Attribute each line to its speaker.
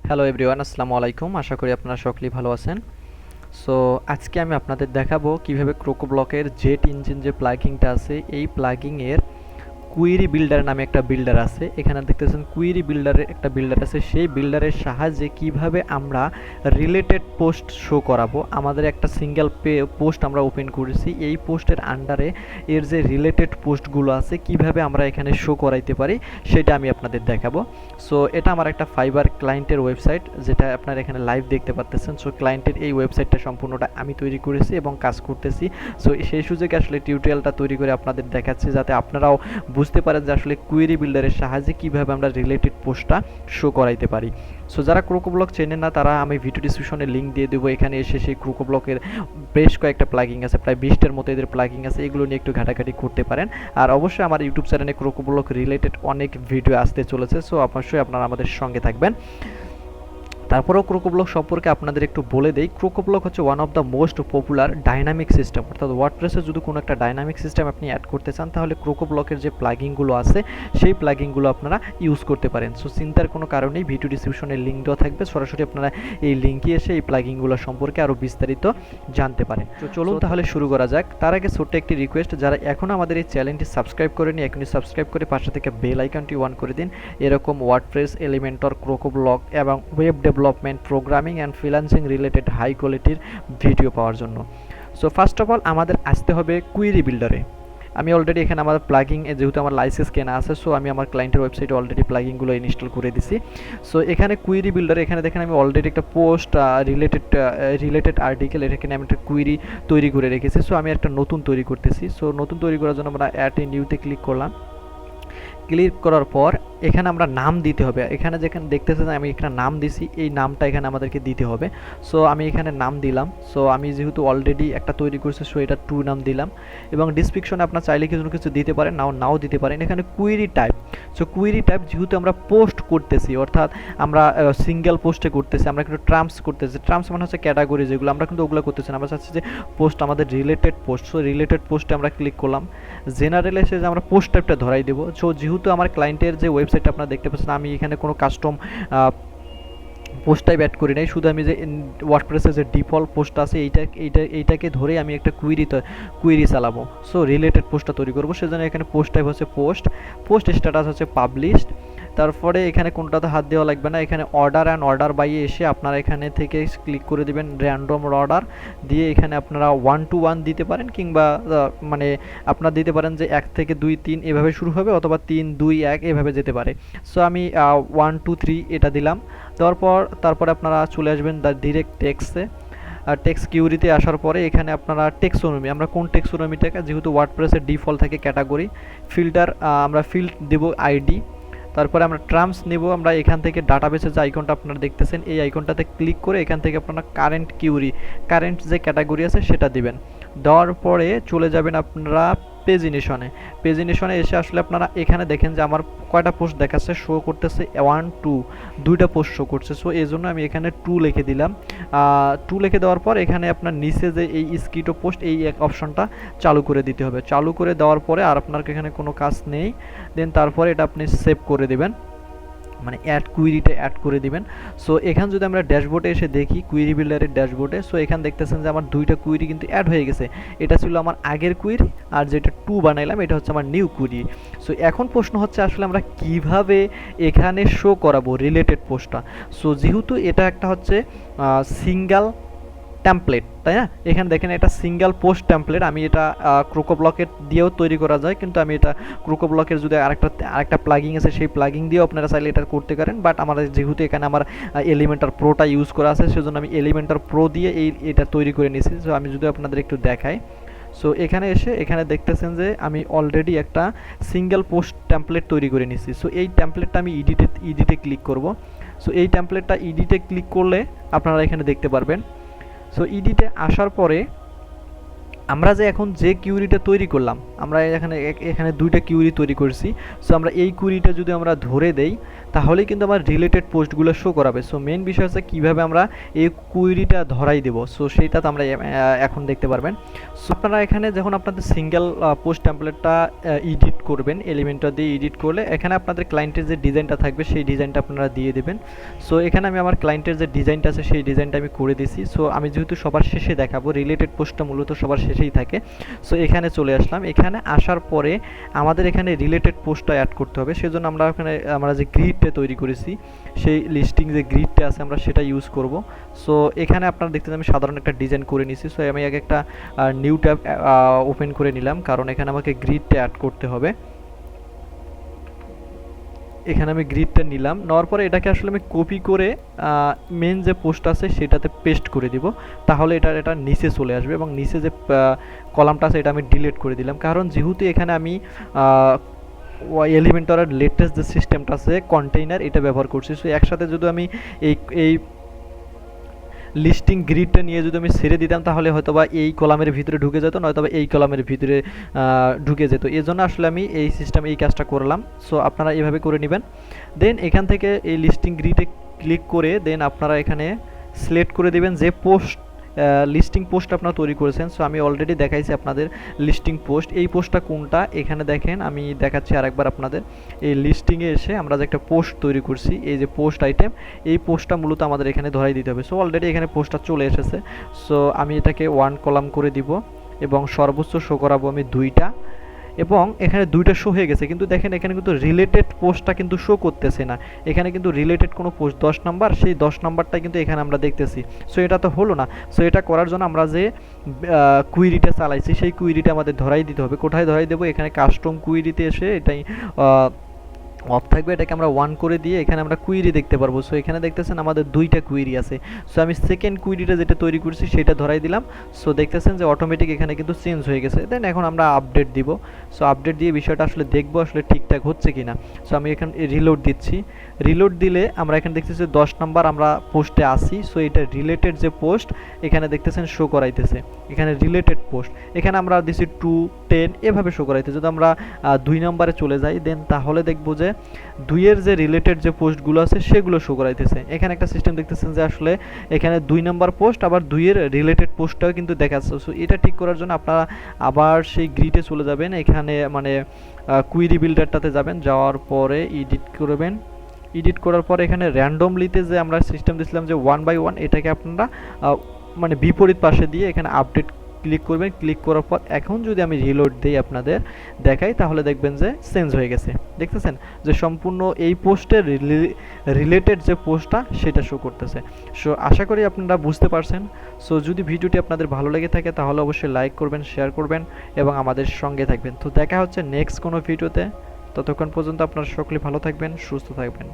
Speaker 1: Hello everyone, আসসালামু আলাইকুম। আশা করি আপনারা সকলেই ভালো আছেন। সো আজকে আমি আপনাদের দেখাবো কিভাবে ক্রোকোব্লকের জেট ইঞ্জিন যে প্লাগিংটা আছে এই প্লাগিংয়ের কুয়েরি বিল্ডার নামে একটা বিল্ডার আছে। এখানে দেখতেছেন কুয়েরি বিল্ডারের একটা বিল্ডার আছে। সেই বিল্ডারের সাহায্যে কিভাবে আমরা রিলেটেড পোস্ট শো করাবো। আমাদের একটা সিঙ্গেল পোস্ট আমরা ওপেন করেছি, এই পোস্টের আন্ডারে এর যে রিলেটেড পোস্টগুলো আছে কিভাবে আমরা এখানে শো করাইতে পারি সেটা আমি আপনাদের দেখাবো। সো এটা আমার একটা ফাইবার ক্লায়েন্টের ওয়েবসাইট, যেটা আপনারা এখানে লাইভ দেখতে পাচ্ছেন। সো ক্লায়েন্টের এই ওয়েবসাইটটা সম্পূর্ণটা আমি তৈরি করেছি এবং কাজ করতেছি। সো সেই সুযোগে আসলে টিউটোরিয়ালটা তৈরি করে আপনাদের দেখাচ্ছি, যাতে আপনারাও বুঝতে পারেন যে আসলে কুয়েরি বিল্ডারের সাহায্যে কিভাবে আমরা রিলেটেড পোস্টটা শো করাইতে পারি। সো যারা ক্রোকোব্লক চেনেন না তারা আমি ভিডিও ডিসক্রিপশনে লিঙ্ক দিয়ে দেবো, এখানে এসে সেই ক্রোকোব্লকের বেশ কয়েকটা প্লাগিং আছে, প্রায় 20টার মতো এদের প্লাগিং আছে, এগুলো নিয়ে একটু ঘাটাঘাটি করতে পারেন। আর অবশ্যই আমার ইউটিউব চ্যানেলে ক্রোকোব্লক রিলেটেড অনেক ভিডিও আসতে চলেছে। সো অবশ্যই আপনারা আমাদের সঙ্গে থাকবেন। তারপরেও ক্রোকোব্লক সম্পর্কে আপনাদের একটু বলে দেই। ক্রোকোব্লক হচ্ছে one of the most popular dynamic system, অর্থাৎ ওয়ার্ডপ্রেসে যদি কোনো একটা ডাইনামিক সিস্টেম আপনি অ্যাড করতে চান তাহলে ক্রোকোব্লকের যে প্লাগিংগুলো আছে সেই প্লাগিংগুলো আপনারা ইউজ করতে পারেন। সো চিন্তার কোনো কারণেই, ভিডিও ডিসক্রিপশনে লিঙ্ক দেওয়া থাকবে, সরাসরি আপনারা এই লিঙ্কে এসে এই প্লাগিংগুলো সম্পর্কে আরও বিস্তারিত জানতে পারেন। তো চলুন তাহলে শুরু করা যাক। তার আগে ছোট্ট একটি রিকোয়েস্ট, যারা এখনও আমাদের এই চ্যানেলটি সাবস্ক্রাইব করেনি এখনই সাবস্ক্রাইব করে পাশে থেকে বেল আইকনটি অন করে দিন। এরকম ওয়ার্ডপ্রেস, এলিমেন্টর, ক্রোকোব্লক এবং web development, programming and freelancing related high কোয়ালিটির ভিডিও পাওয়ার জন্য। সো ফার্স্ট অফ অল আমাদের আসতে হবে কুয়েরি বিল্ডারে। আমি অলরেডি এখানে আমার প্লাগিং, যেহেতু আমার লাইসেন্স কেনা আছে, সো আমি আমার ক্লায়েন্টের ওয়েবসাইটে অলরেডি প্লাগিংগুলো ইনস্টল করে দিছি। সো এখানে কুয়েরি বিল্ডারে এখানে দেখেন আমি অলরেডি একটা পোস্ট রিলেটেড আর্টিকেল, এখানে আমি একটা কুয়েরি তৈরি করে রেখেছি। সো আমি একটা নতুন তৈরি করতেছি। সো নতুন তৈরি করার জন্য আমরা অ্যাড এ নিউতে ক্লিক করলাম। ক্লিক করার পর এখানে আমরা নাম দিতে হবে। এখানে যেখানে দেখতেছেন আমি এখানে নাম দিছি, এই নামটা এখানে আমাদেরকে দিতে হবে। সো আমি এখানে নাম দিলাম। সো আমি যেহেতু অলরেডি একটা তৈরি করছি, সো এটা টু নাম দিলাম। এবং ডিসক্রিপশনে আপনার চাইলে কিছু দিতে পারেন, নাও দিতে পারেন। এখানে query type, so query type যেহেতু আমরা পোস্ট করতেছি, অর্থাৎ আমরা সিঙ্গেল পোস্টে করতেছি, আমরা কিন্তু ট্রাম্পস করতেছি। ট্রাম্পস মানে হচ্ছে ক্যাটাগরি, যেগুলো আমরা কিন্তু ওগুলো করতেছি না। আমরা চাচ্ছি যে পোস্ট আমাদের রিলেটেড পোস্ট। সো রিলেটেড পোস্টে আমরা ক্লিক করলাম। জেনারেল এসে যে আমরা পোস্ট টাইপটা ধরাই দেবো। সো যেহেতু আমার ক্লায়েন্টের যে ওয়েবসাইটটা আপনারা দেখতে পাচ্ছেন, আমি এখানে কোনো কাস্টম পোস্ট টাইপ অ্যাড করি নাই, শুধু আমি যে ওয়ার্ডপ্রেসের যে ডিফল্ট পোস্ট আছে এইটাকে ধরেই আমি একটা কুয়েরি চালাবো। সো রিলেটেড পোস্টটা তৈরি করবো, সেজন্য এখানে পোস্ট টাইপ হচ্ছে পোস্ট স্ট্যাটাস হচ্ছে পাবলিশড। তারপরে এখানে কোনটাতে হাত দেওয়া লাগবে না, এখানে অর্ডার অ্যান্ড অর্ডার বাইয়ে এসে আপনারা এখানে থেকে ক্লিক করে দেবেন র্যান্ডম অর্ডার দিয়ে। এখানে আপনারা 1 to 1 দিতে পারেন, কিংবা মানে আপনারা দিতে পারেন যে 1 থেকে 2 3 এভাবে শুরু হবে, অথবা 3 2 1 এভাবে যেতে পারে। সো আমি 1 2 3 এটা দিলাম। দেওয়ার পর তারপরে আপনারা চলে আসবেন ডিরেক্ট টেক্সটে। আর টেক্সট কিউরিতে আসার পরে এখানে আপনারা টেক্সোনমি, আমরা কোন টেক্সোনমিটাকে, যেহেতু ওয়ার্ডপ্রেসের ডিফল্ট থাকে ক্যাটাগরি, ফিল্টার আমরা ফিল্ড দেব আইডি। তারপরে আমরা ট্রাম্পস নেব। আমরা এখান থেকে ডাটাবেসের যে আইকনটা আপনারা দেখতেছেন এই আইকনটাতে ক্লিক করে এখান থেকে আপনারা কারেন্ট যে ক্যাটাগরি আছে সেটা দিবেন। দেওয়ার পরে চলে যাবেন আপনারা পেজিনেশনে এসে আসলে আপনারা এখানে দেখেন যে আমার কয়টা পোস্ট দেখাচ্ছে, শো করতেছে 1 2 দুইটা পোস্ট শো করছে। সো এই জন্য আমি এখানে 2 লিখে দিলাম। 2 লিখে দেওয়ার পর এখানে আপনার নিচে যে এই স্কিটো পোস্ট এই এক অপশনটা চালু করে দিতে হবে। চালু করে দেওয়ার পরে আর আপনার এখানে কোনো কাজ নেই। দেন তারপরে এটা আপনি সেভ করে দিবেন, মানে কুয়েরিটা অ্যাড করে দিবেন। সো এখানে যদি আমরা ড্যাশবোর্ডে এসে দেখি, কুয়েরি বিল্ডারের ড্যাশবোর্ডে, সো এখানে দেখতেছেন যে আমার দুইটা কুয়েরি কিন্তু অ্যাড হয়ে গেছে। এটা ছিল আমার আগের কুয়েরি, আর যেটা 2 বানাইলাম এটা হচ্ছে আমার নিউ কুয়েরি। সো এখন প্রশ্ন হচ্ছে আসলে আমরা কিভাবে এখানে শো করাবো রিলেটেড পোস্টটা। সো যেহেতু এটা একটা হচ্ছে সিঙ্গেল টেমপ্লেট, তাই না? এখানে দেখেন এটা সিঙ্গেল পোস্ট টেমপ্লেট। আমি এটা ক্রোকোব্লকের দিয়েও তৈরি করা যায়, কিন্তু আমি এটা ক্রোকোব্লকের যদি আরেকটা প্লাগিং আছে সেই প্লাগিং দিয়েও আপনারা চাইলে এটা করতে পারেন। বাট আমার যেহেতু এখানে আমার এলিমেন্টর প্রোটা ইউজ করা আছে, সেজন্য আমি এলিমেন্টর প্রো দিয়ে এটা তৈরি করে নিয়েছি। সো আমি যদি আপনাদের একটু দেখাই, সো এখানে এসে এখানে দেখতেছেন যে আমি অলরেডি একটা সিঙ্গেল পোস্ট টেমপ্লেট তৈরি করে নিয়েছি। সো এই টেমপ্লেটটা আমি ইডিটে ক্লিক করব। সো এই টেমপ্লেটটা ইডিটে ক্লিক করলে আপনারা এখানে দেখতে পারবেন। সো ইডিটে আসার পরে আমরা যে এখন যে কিউরিটা তৈরি করলাম, আমরা এখানে এখানে দুইটা কিউরি তৈরি করছি। সো আমরা এই কিউরিটা যদি আমরা ধরে দেই তাহলে কিন্তু আমার রিলেটেড পোস্টগুলো শো করাবে। সো মেন বিষয় হচ্ছে কীভাবে আমরা এই কিউরিটা ধরাই দেবো, সো সেইটা তো আমরা এখন দেখতে পারবেন। সো আপনারা এখানে যখন আপনাদের সিঙ্গেল পোস্ট টেমপ্লেটটা এডিট করবেন, এলিমেন্টর দিয়ে এডিট করলে এখানে আপনাদের ক্লায়েন্টের যে ডিজাইনটা থাকবে সেই ডিজাইনটা আপনারা দিয়ে দেবেন। সো এখানে আমি আমার ক্লায়েন্টের যে ডিজাইনটা আছে সেই ডিজাইনটা আমি করে দিছি। সো আমি যেহেতু সবার শেষে দেখাবো, রিলেটেড পোস্টটা মূলত সবার শেষেই থাকে। সো এখানে চলে আসলাম। এখানে আসার পরে আমাদের এখানে রিলেটেড পোস্টটা অ্যাড করতে হবে, সেজন্য আমরা যে গ্রিডটা তৈরি করেছি সেই লিস্টিং যে গ্রিডটা আছে আমরা সেটা ইউজ করব। সো এখানে আপনারা দেখতে আমি সাধারণ একটা ডিজাইন করে নিছি। সো আমি আগে একটা নিউ ট্যাব ওপেন করে নিলাম, কারণ এখানে আমাকে গ্রিডটা অ্যাড করতে হবে। এখানে আমি গ্রিডটা নিলাম, নেওয়ার পরে এটাকে আসলে আমি কপি করে মেন যে পোস্ট আছে সেটাতে পেস্ট করে দিব, তাহলে এটা নিচে চলে আসবে এবং নিচে যে কলামটা আছে এটা আমি ডিলিট করে দিলাম। কারণ যেহেতু এখানে আমি এলিমেন্টরের লেটেস্ট যে সিস্টেমটা আছে কন্টেইনার এটা ব্যবহার করছি। সো একসাথে যদি আমি এই লিস্টিং গ্রিডটা নিয়ে যদি আমি ছেড়ে দিতাম তাহলে হয়তো বা এই কলামের ভিতরে ঢুকে যেত, নয়তো বা এই কলামের ভিতরে ঢুকে যেত। এই জন্য আসলে আমি এই সিস্টেমে এই কাজটা করলাম। সো আপনারা এইভাবে করে নেবেন। দেন এখান থেকে এই লিস্টিং গ্রিডে ক্লিক করে দেন আপনারা এখানে সিলেক্ট করে দেবেন যে পোস্ট লিস্টিং পোস্ট আপনারা তৈরি করেছেন। সো আমি অলরেডি দেখাইছি আপনাদের লিস্টিং পোস্ট, এই পোস্টটা কোনটা এখানে দেখেন, আমি দেখাচ্ছি আরেকবার আপনাদের। এই লিস্টিংয়ে এসে আমরা যে একটা পোস্ট তৈরি করছি, এই যে পোস্ট আইটেম, এই পোস্টটা মূলত আমাদের এখানে ধরাই দিতে হবে। সো অলরেডি এখানে পোস্টটা চলে এসেছে। সো আমি এটাকে 1 কলাম করে দিব এবং সর্বোচ্চ শো করাবো আমি 2টা, এবং এখানে 2টা শো হয়ে গেছে। কিন্তু দেখেন এখানে কিন্তু রিলেটেড পোস্টটা কিন্তু শো করতেছে না। এখানে কিন্তু রিলেটেড কোনো পোস্ট 10 নাম্বার, সেই 10 নাম্বারটা কিন্তু এখানে আমরা দেখতেছি। সো এটা তো হলো না। সো এটা করার জন্য আমরা যে কুইরিটা চালাইছি সেই কুইরিটা আমাদের ধরাই দিতে হবে। কোথায় ধরাই দেবো? এখানে কাস্টম কুইরিতে এসে এটাই অফ থাকবে, এটাকে আমরা 1 করে দিয়ে এখানে আমরা কুইরি দেখতে পারবো। সো এখানে দেখতেছেন আমাদের 2টা কুইরি আছে। সো আমি সেকেন্ড কুইরিটা যেটা তৈরি করছি সেটা ধরাই দিলাম। সো দেখতেছেন যে অটোমেটিক এখানে কিন্তু চেঞ্জ হয়ে গেছে। দেন এখন আমরা আপডেট দিব। সো আপডেট দিয়ে বিষয়টা আসলে দেখবো আসলে ঠিকঠাক হচ্ছে কিনা। সো আমি এখানে রিলোড দিচ্ছি। রিলোড দিলে আমরা এখানে দেখতেছি 10 নাম্বার আমরা পোস্টে আসি। সো এটা রিলেটেড যে পোস্ট এখানে দেখতেছেন শো করাইতেছে, এখানে রিলেটেড পোস্ট এখানে আমরা দিচ্ছি 2, 10 এভাবে শো করাইতেছে। যদি আমরা 2 নম্বরে চলে যাই দেন তাহলে দেখবো যে 2 এর যে রিলেটেড যে পোস্টগুলো আছে সেগুলো শো করাইতেছে। এখানে একটা সিস্টেম দেখতেছেন যে আসলে এখানে 2 নাম্বার পোস্ট আবার 2 এর রিলেটেড পোস্টটাও কিন্তু দেখাচ্ছে। সো এটা ঠিক করার জন্য আপনারা আবার সেই গ্রিডে চলে যাবেন, এখানে মানে কুইরি বিল্ডারটাতে যাবেন, যাওয়ার পরে এডিট করবেন। এডিট করার পরে এখানে র্যান্ডমলিতে যে আমরা সিস্টেম দিয়েছিলাম যে 1 বাই 1 এটাকে আপনারা মানে বিপরীত পাশে দিয়ে এখানে আপডেট ক্লিক করবেন। ক্লিক করার পর এখন যদি আমি রিলোড দিই আপনাদের দেখাই তাহলে দেখবেন যে চেঞ্জ হয়ে গেছে। দেখতেছেন যে সম্পূর্ণ এই পোস্টের রিলেটেড যে পোস্টটা সেটা শো করতেছে। সো আশা করি আপনারা বুঝতে পারছেন। সো যদি ভিডিওটি আপনাদের ভালো লেগে থাকে তাহলে অবশ্যই লাইক করবেন, শেয়ার করবেন এবং আমাদের সঙ্গে থাকবেন। তো দেখা হচ্ছে নেক্সট কোনো ভিডিওতে। ততক্ষণ পর্যন্ত আপনারা সকলে ভালো থাকবেন, সুস্থ থাকবেন।